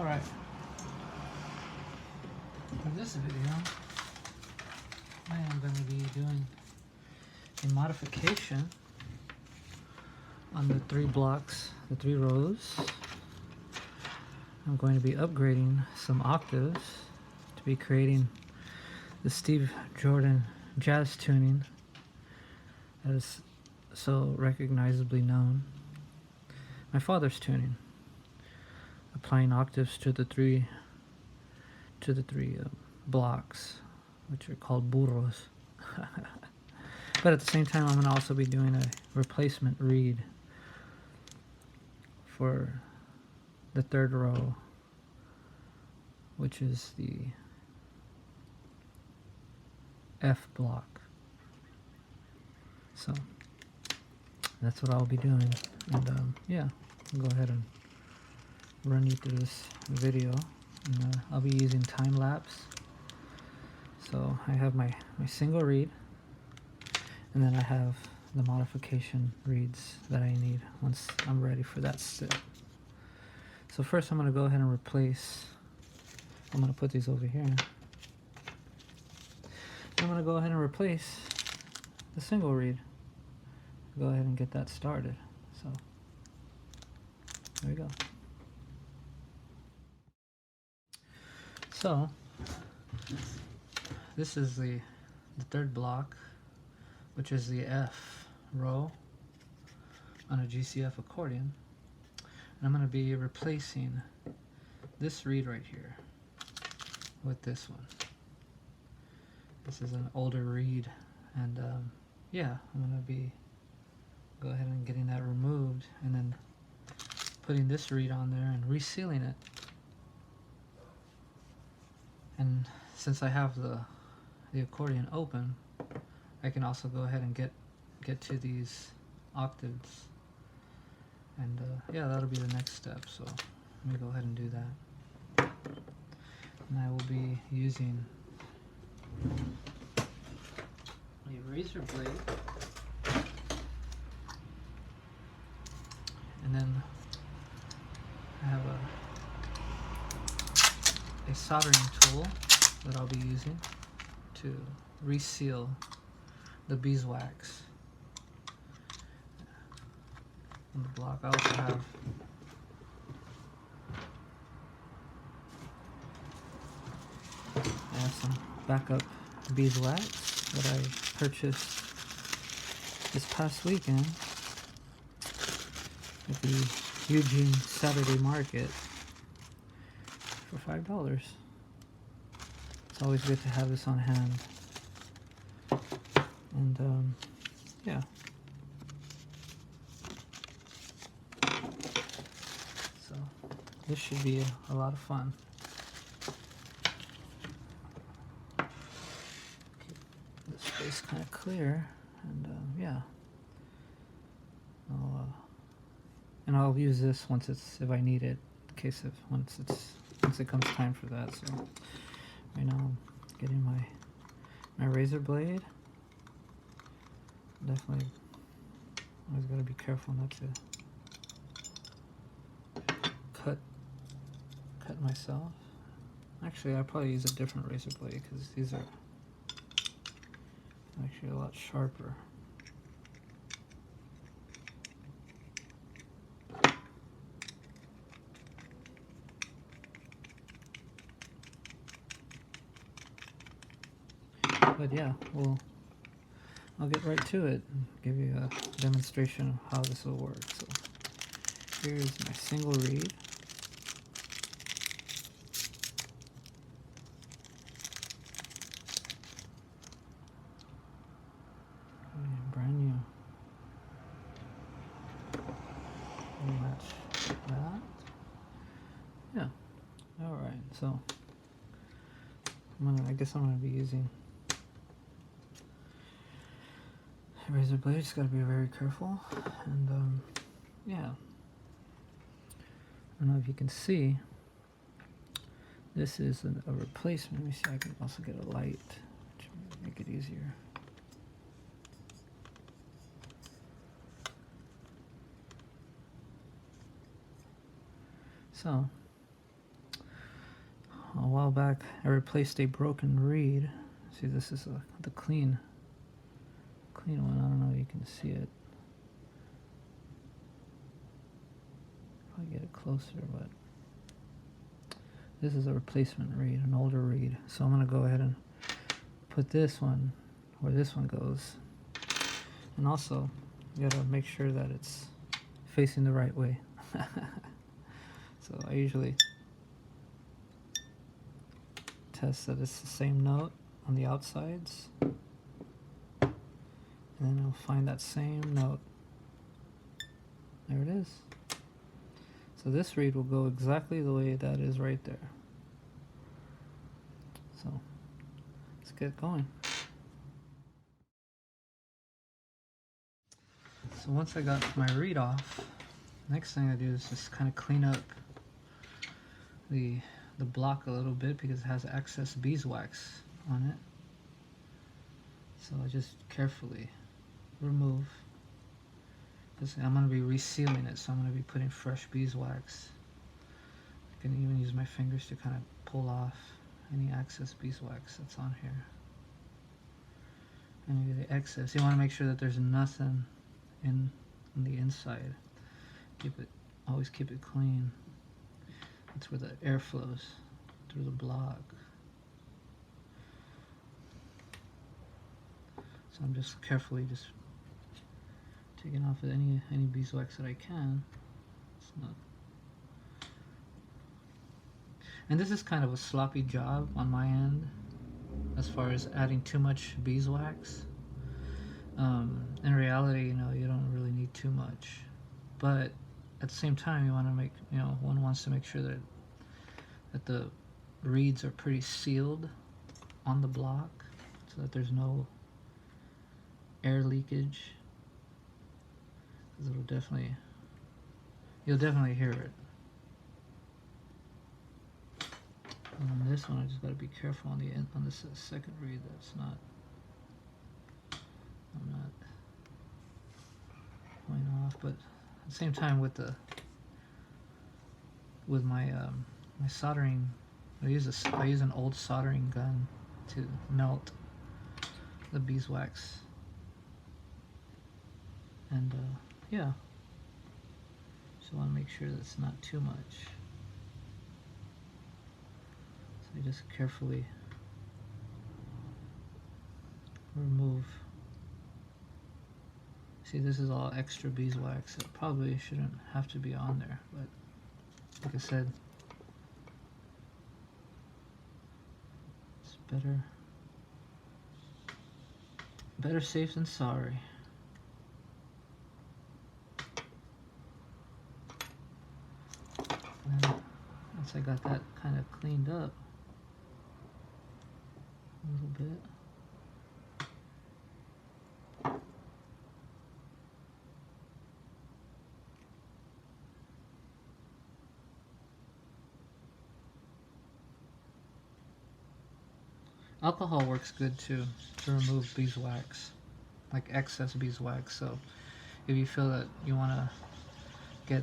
Alright. For this video, I am going to be doing a modification on the 3 blocks, the 3 rows. I'm going to be upgrading some octaves to be creating the Steve Jordan jazz tuning as so recognizably known. My father's tuning, applying octaves to the three blocks, which are called burros. But at the same time, I'm going to also be doing a replacement reed for the 3rd row, which is the F block. So that's what I'll be doing, and yeah, I'll go ahead and run you through this video, and I'll be using time lapse. So I have my single reed, and then I have the modification reeds that I need once I'm ready for that step. So first I'm going to go ahead and replace, I'm going to put these over here. I'm going to go ahead and replace the single reed. Go ahead and get that started. So there we go. So this is the 3rd block, which is the F row on a GCF accordion, and I'm going to be replacing this reed right here with this one. This is an older reed, and yeah, I'm going to be go ahead and getting that removed, and then putting this reed on there and resealing it. And since I have the accordion open, I can also go ahead and get to these octaves, and yeah, that'll be the next step. So let me go ahead and do that. And I will be using a razor blade, and then I have a soldering tool that I'll be using to reseal the beeswax on the block. I also have some backup beeswax that I purchased this past weekend at the Eugene Saturday Market for $5. It's always good to have this on hand. And yeah. So this should be a lot of fun. Keep this space kind of clear, and yeah. I'll use this if I need it, in case of once it comes time for that. So right now I'm getting my razor blade. Definitely always gotta be careful not to cut myself. Actually, I'll probably use a different razor blade because these are actually a lot sharper. But yeah, I'll get right to it and give you a demonstration of how this will work. So here's my single reed. Brand new. Match that. Yeah. All right. So I guess I'm gonna be using razor blade. Just gotta be very careful, and yeah, I don't know if you can see, this is a replacement. Let me see, I can also get a light to make it easier. So a while back I replaced a broken reed. See, this is the clean one. I don't know if you can see it. I'll get it closer, but this is a replacement reed, an older reed. So I'm going to go ahead and put this one where this one goes. And also, you got to make sure that it's facing the right way. So I usually test that it's the same note on the outsides. And then I'll find that same note. There it is. So this reed will go exactly the way that is right there. So let's get going. So once I got my reed off, next thing I do is just kind of clean up the block a little bit because it has excess beeswax on it. So I just carefully remove, because I'm going to be resealing it, so I'm going to be putting fresh beeswax. I can even use my fingers to kind of pull off any excess beeswax that's on here. And the excess, you want to make sure that there's nothing on the inside. Always keep it clean. That's where the air flows, through the block. So I'm just carefully just taking off any beeswax that I can. It's not. And this is kind of a sloppy job on my end as far as adding too much beeswax. In reality, you don't really need too much, but at the same time, you want to make, one wants to make sure that the reeds are pretty sealed on the block, so that there's no air leakage. Because you'll definitely hear it. And on this one, I just got to be careful on this second reed that's not. I'm not going off, but at the same time with my my soldering, I use an old soldering gun to melt the beeswax, and yeah, so I want to make sure that it's not too much. So I just carefully remove. See, this is all extra beeswax. It probably shouldn't have to be on there, but like I said, it's better safe than sorry. And then once I got that kind of cleaned up a little bit, alcohol works good too to remove beeswax, like excess beeswax. So if you feel that you want to get,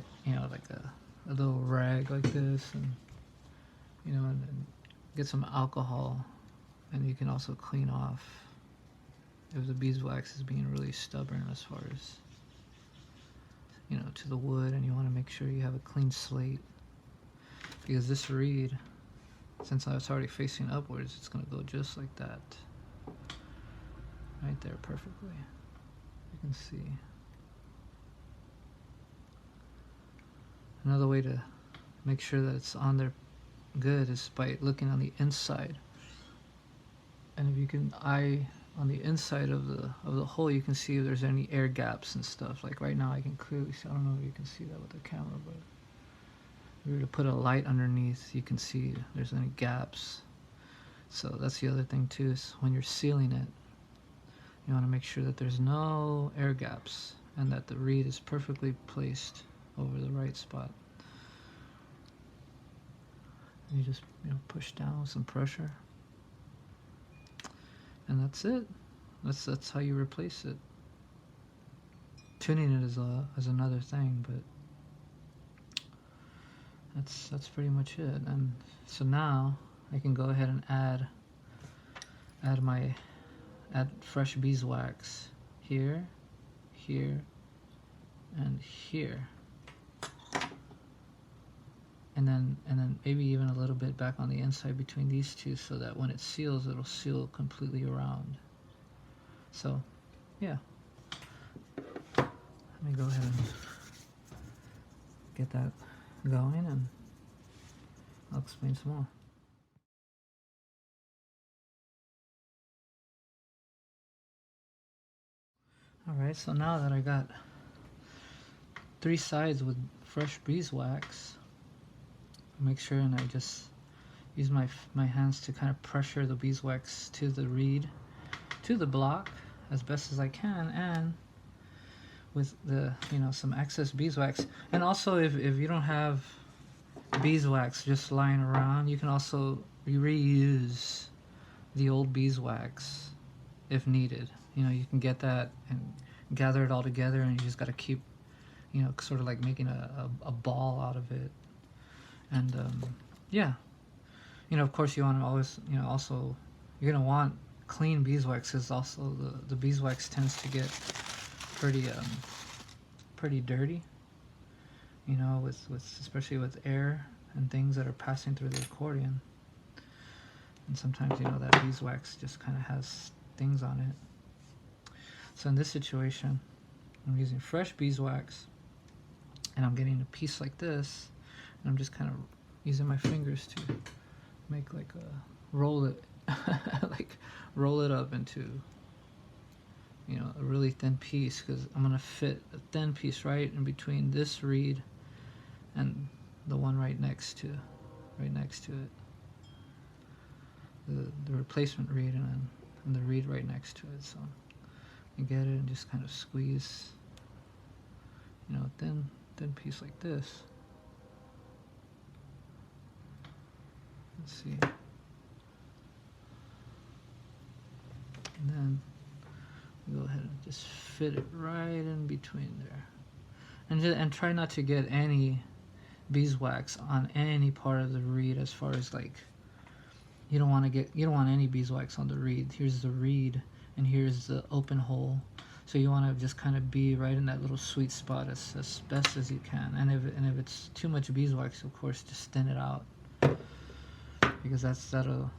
like a little rag like this, and and get some alcohol, and you can also clean off if the beeswax is being really stubborn as far as to the wood, and you want to make sure you have a clean slate, because this reed, since it's already facing upwards, it's going to go just like that, right there, perfectly. You can see. Another way to make sure that it's on there good is by looking on the inside. And if you can eye on the inside of the hole, you can see if there's any air gaps and stuff. Like right now I can clearly see, I don't know if you can see that with the camera, but if you were to put a light underneath, you can see if there's any gaps. So that's the other thing too, is when you're sealing it, you want to make sure that there's no air gaps and that the reed is perfectly placed over the right spot. And you just push down with some pressure, and that's it. That's how you replace it. Tuning it is another thing, but that's pretty much it. And so now I can go ahead and add fresh beeswax here, here, and here. And then maybe even a little bit back on the inside between these two, so that when it seals, it'll seal completely around. So, yeah. Let me go ahead and get that going, and I'll explain some more. Alright, so now that I got 3 sides with fresh beeswax, make sure and I just use my hands to kind of pressure the beeswax to the reed, to the block as best as I can, and with the, you know, some excess beeswax. And also if you don't have beeswax just lying around, you can also reuse the old beeswax if needed. You know, you can get that and gather it all together, and you just got to keep, you know, sort of like making a ball out of it. And yeah, you know, of course you want to always, you know, also you're gonna want clean beeswax, because also the beeswax tends to get pretty dirty, you know, with especially with air and things that are passing through the accordion. And sometimes, you know, that beeswax just kind of has things on it. So in this situation, I'm using fresh beeswax, and I'm getting a piece like this, and I'm just kind of using my fingers to make like a roll it like roll it up into, you know, a really thin piece, because I'm gonna fit a thin piece right in between this reed and the one right next to it, the replacement reed, and the reed right next to it. So you get it and just kind of squeeze, you know, a thin piece like this. Let's see. And then go ahead and just fit it right in between there. And try not to get any beeswax on any part of the reed, as far as like, you don't want any beeswax on the reed. Here's the reed and here's the open hole. So you want to just kind of be right in that little sweet spot as best as you can. And if it's too much beeswax, of course, just thin it out, because that'll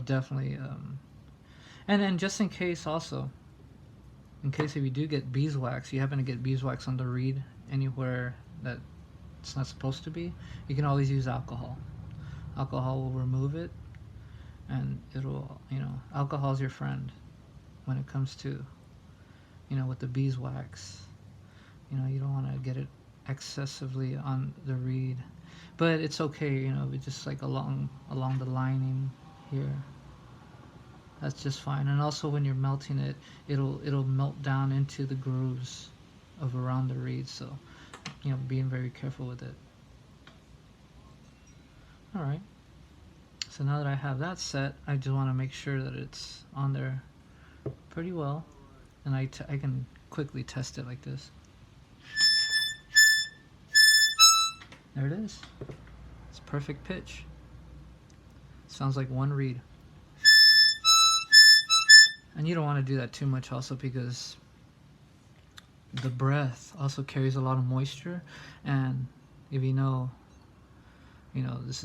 definitely and then just in case also, in case if you do get beeswax, you happen to get beeswax on the reed anywhere that it's not supposed to be, you can always use alcohol. Alcohol will remove it, and it'll, you know, alcohol's your friend when it comes to, you know, with the beeswax. You know, you don't want to get it excessively on the reed, but it's okay, you know, just like along the lining here. That's just fine. And also when you're melting it, it'll melt down into the grooves of around the reed. So, you know, being very careful with it. All right. So now that I have that set, I just want to make sure that it's on there pretty well, and I can quickly test it like this. There it is. It's perfect pitch. Sounds like one reed. And you don't want to do that too much also, because the breath also carries a lot of moisture, and if you know,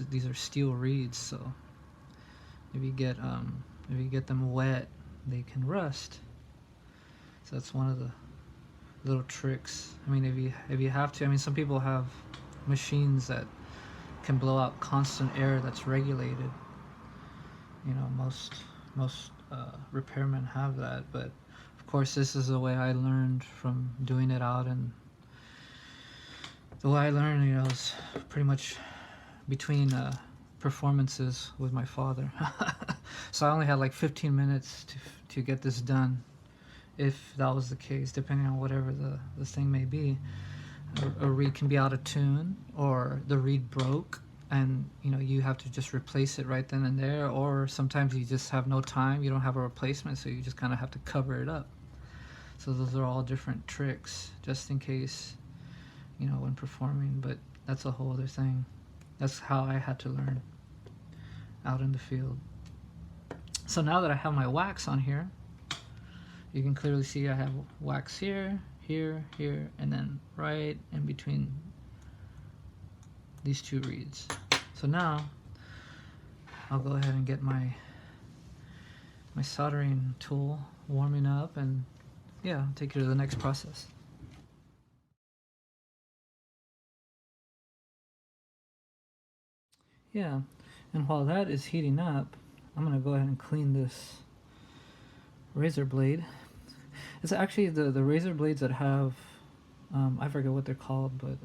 these are steel reeds, so if you get them wet, they can rust. So that's one of the little tricks. I mean, if you have to, I mean, some people have machines that can blow out constant air that's regulated. You know, most repairmen have that, but of course this is the way I learned from doing it out, and the way I learned, you know, is pretty much between performances with my father. So I only had like 15 minutes to get this done, if that was the case, depending on whatever the thing may be. A reed can be out of tune, or the reed broke, and you know, you have to just replace it right then and there, or sometimes you just have no time, you don't have a replacement, so you just kind of have to cover it up. So those are all different tricks, just in case, you know, when performing. But that's a whole other thing. That's how I had to learn. out in the field. So now that I have my wax on here, you can clearly see I have wax here, here, here, and then right in between these two reeds. So now I'll go ahead and get my soldering tool warming up, and yeah, I'll take you to the next process. Yeah, and while that is heating up, I'm gonna go ahead and clean this razor blade. It's actually the razor blades that have, I forget what they're called, but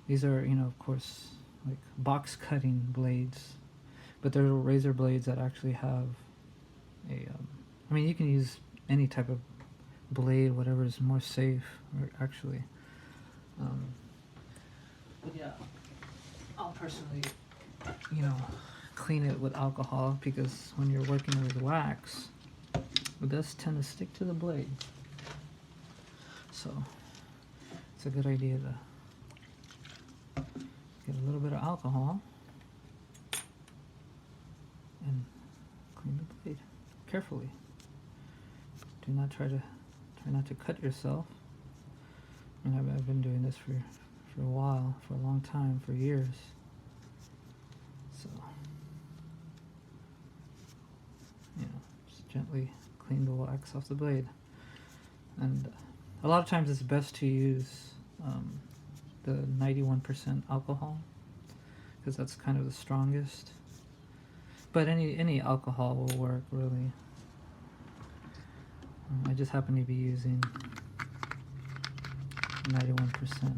these are, you know, of course, like box cutting blades, but they're razor blades that actually have a, I mean, you can use any type of blade, whatever is more safe, or actually. But yeah, I'll personally, you know, clean it with alcohol, because when you're working with wax, it does tend to stick to the blade. So it's a good idea to get a little bit of alcohol and clean the blade carefully. Do not try not to cut yourself. And I've been doing this for a while, for a long time, for years. So, you know, just gently clean the wax off the blade. And a lot of times it's best to use the 91% alcohol, because that's kind of the strongest. But any alcohol will work, really. I just happen to be using 91%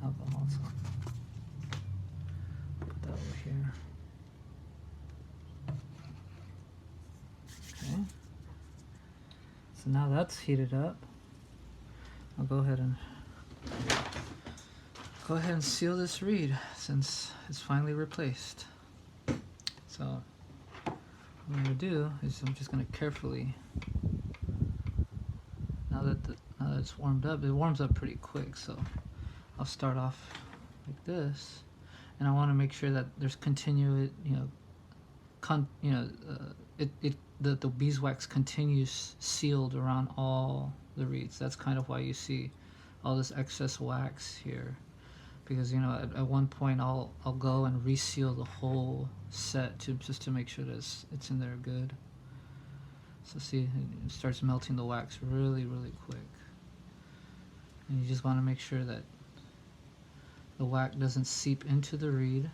alcohol, so put that over here. Okay. So now that's heated up. I'll go ahead and seal this reed, since it's finally replaced. So what I'm going to do is I'm just going to carefully, now that it's warmed up, it warms up pretty quick, so I'll start off like this, and I want to make sure that there's continuity, the beeswax continues sealed around all the reeds. That's kind of why you see all this excess wax here, because, you know, at one point I'll go and reseal the whole set just to make sure that it's in there good. So see, it starts melting the wax really, really quick. And you just want to make sure that the wax doesn't seep into the reed.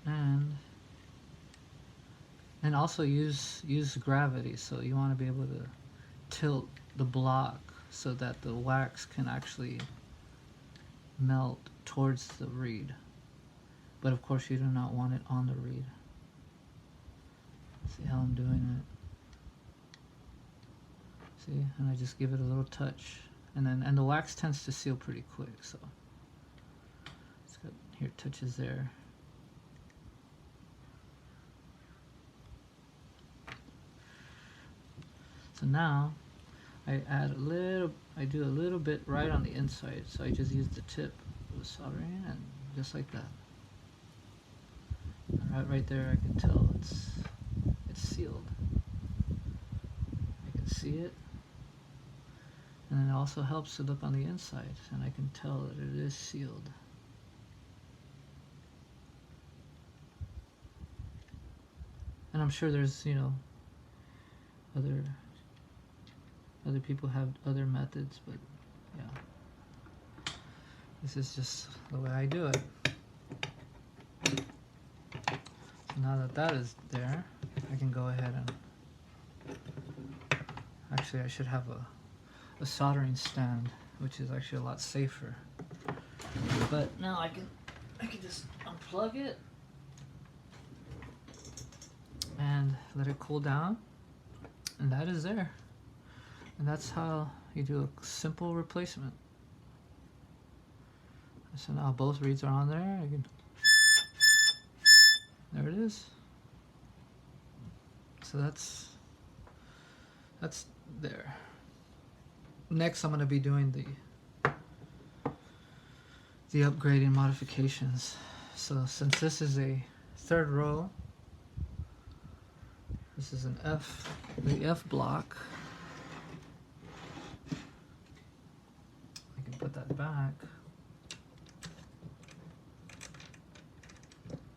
And also use gravity, so you want to be able to tilt the block so that the wax can actually melt towards the reed. But of course you do not want it on the reed. See how I'm doing it? See, and I just give it a little touch, and the wax tends to seal pretty quick, so it's got here touches there. So now I do a little bit right on the inside, so I just use the tip of the soldering, and just like that. And right there, I can tell it's sealed. I can see it, and it also helps to look on the inside, and I can tell that it is sealed. And I'm sure there's, you know, other people have other methods, but yeah, this is just the way I do it. So now that is there, I can go ahead and, actually I should have a soldering stand, which is actually a lot safer. But now I can just unplug it and let it cool down, and that is there. And that's how you do a simple replacement. So now both reeds are on there. There it is. So that's there. Next, I'm going to be doing the upgrading modifications. So since this is a third row, this is the F block. I can put that back.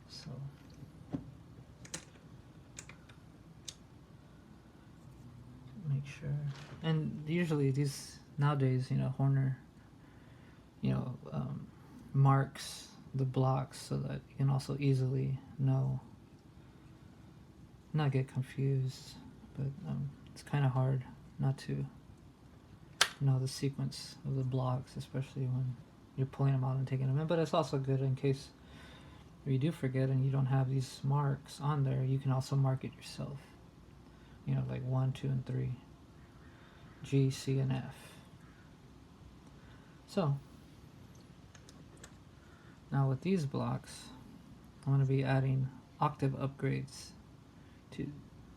So make sure, and usually these nowadays, Horner, marks the blocks so that you can also easily know, not get confused, but it's kind of hard not to know the sequence of the blocks, especially when you're pulling them out and taking them in. But it's also good in case you do forget and you don't have these marks on there, you can also mark it yourself, like 1, 2, and 3, G, C, and F. So now with these blocks, I'm going to be adding octave upgrades to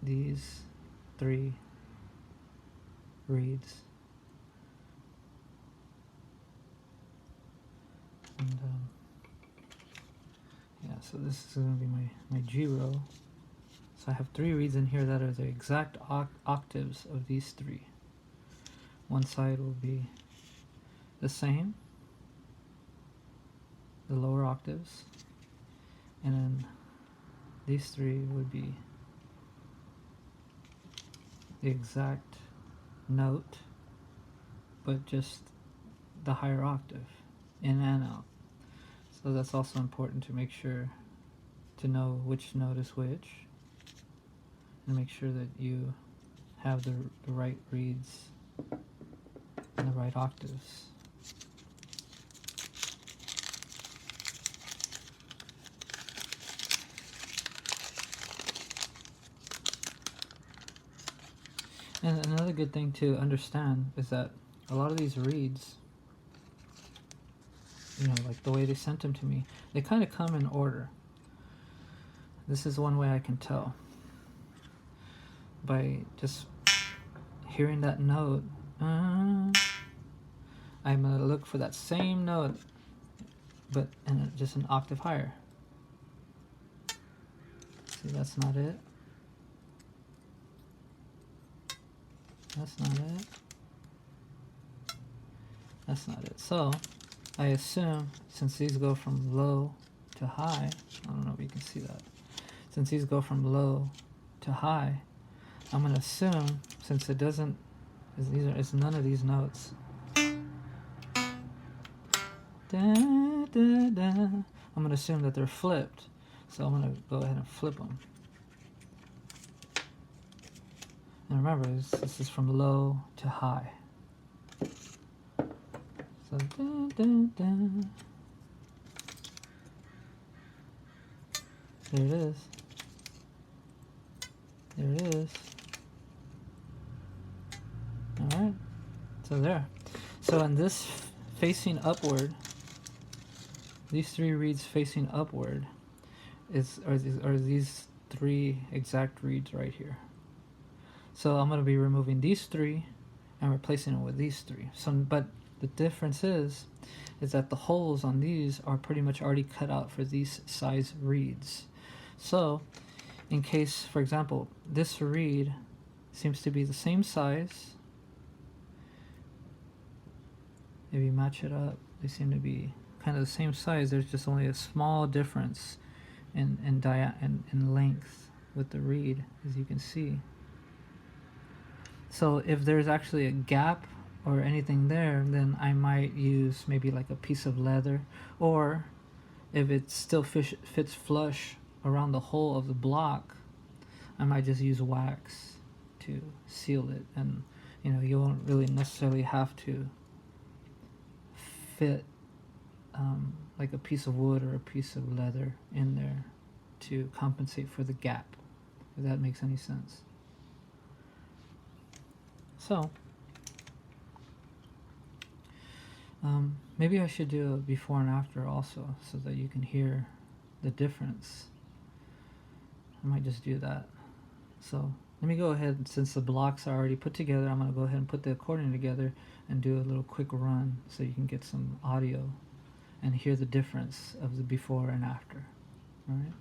these 3 reeds. And yeah, so this is going to be my G row. So I have 3 reeds in here that are the exact octaves of these 3. One side will be the same, the lower octaves, and then these 3 would be the exact note, but just the higher octave, in and out. So that's also important to make sure to know which note is which, and make sure that you have the right reeds and the right octaves. And another good thing to understand is that a lot of these reeds, like the way they sent them to me, they kind of come in order. This is one way I can tell. By just hearing that note, I'm going to look for that same note, but just an octave higher. See, that's not it. That's not it. That's not it. So I assume, since these go from low to high, I don't know if you can see that. Since these go from low to high, I'm going to assume, since it doesn't, it's none of these notes. Da, da, da. I'm going to assume that they're flipped. So I'm going to go ahead and flip them. And remember, this is from low to high. So, da, da, da. There it is. There it is. Alright. So there. So in this facing upward, these 3 reeds facing upward are these 3 exact reeds right here. So I'm going to be removing these 3 and replacing them with these 3. So, but the difference is that the holes on these are pretty much already cut out for these size reeds. So in case, for example, this reed seems to be the same size. If you match it up, they seem to be kind of the same size. There's just only a small difference in length with the reed, as you can see. So if there's actually a gap or anything there, then I might use maybe like a piece of leather, or if it still fits flush around the hole of the block, I might just use wax to seal it, and you won't really necessarily have to fit like a piece of wood or a piece of leather in there to compensate for the gap, if that makes any sense. So maybe I should do a before and after also, so that you can hear the difference. I might just do that. So let me go ahead, since the blocks are already put together, I'm going to go ahead and put the accordion together and do a little quick run so you can get some audio and hear the difference of the before and after. All right.